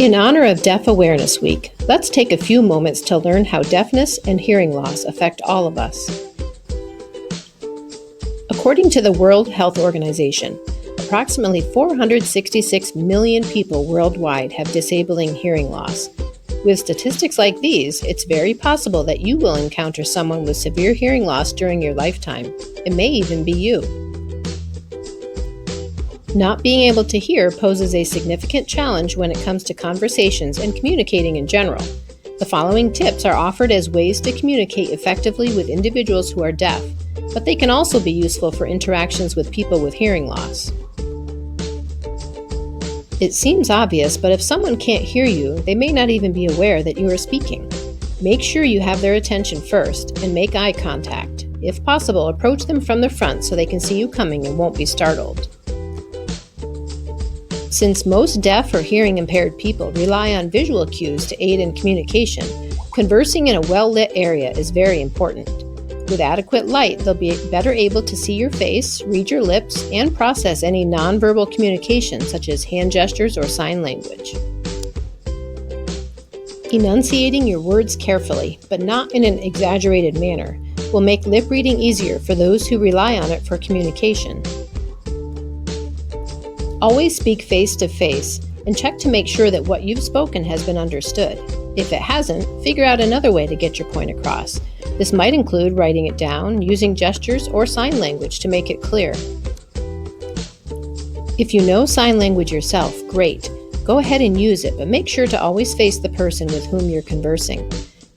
In honor of Deaf Awareness Week, let's take a few moments to learn how deafness and hearing loss affect all of us. According to the World Health Organization, approximately 466 million people worldwide have disabling hearing loss. With statistics like these, it's very possible that you will encounter someone with severe hearing loss during your lifetime. It may even be you. Not being able to hear poses a significant challenge when it comes to conversations and communicating in general. The following tips are offered as ways to communicate effectively with individuals who are deaf, but they can also be useful for interactions with people with hearing loss. It seems obvious, but if someone can't hear you, they may not even be aware that you are speaking. Make sure you have their attention first and make eye contact. If possible, approach them from the front so they can see you coming and won't be startled. Since most deaf or hearing impaired people rely on visual cues to aid in communication, conversing in a well-lit area is very important. With adequate light, they'll be better able to see your face, read your lips, and process any nonverbal communication such as hand gestures or sign language. Enunciating your words carefully, but not in an exaggerated manner, will make lip reading easier for those who rely on it for communication. Always speak face-to-face and check to make sure that what you've spoken has been understood. If it hasn't, figure out another way to get your point across. This might include writing it down, using gestures or sign language to make it clear. If you know sign language yourself, great. Go ahead and use it, but make sure to always face the person with whom you're conversing.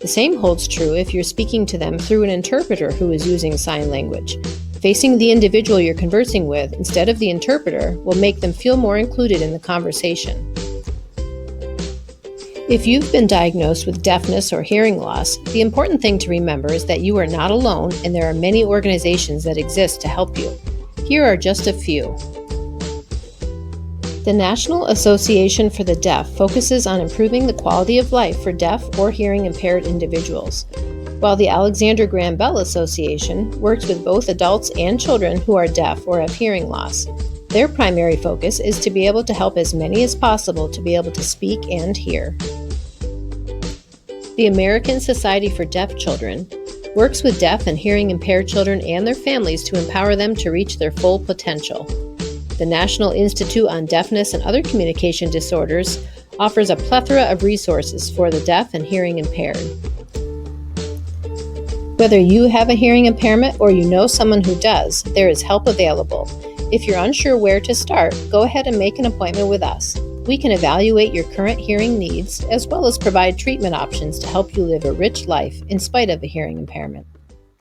The same holds true if you're speaking to them through an interpreter who is using sign language. Facing the individual you're conversing with instead of the interpreter will make them feel more included in the conversation. If you've been diagnosed with deafness or hearing loss, the important thing to remember is that you are not alone and there are many organizations that exist to help you. Here are just a few. The National Association for the Deaf focuses on improving the quality of life for deaf or hearing impaired individuals, while the Alexander Graham Bell Association works with both adults and children who are deaf or have hearing loss. Their primary focus is to be able to help as many as possible to be able to speak and hear. The American Society for Deaf Children works with deaf and hearing impaired children and their families to empower them to reach their full potential. The National Institute on Deafness and Other Communication Disorders offers a plethora of resources for the deaf and hearing impaired. Whether you have a hearing impairment or you know someone who does, there is help available. If you're unsure where to start, go ahead and make an appointment with us. We can evaluate your current hearing needs as well as provide treatment options to help you live a rich life in spite of a hearing impairment.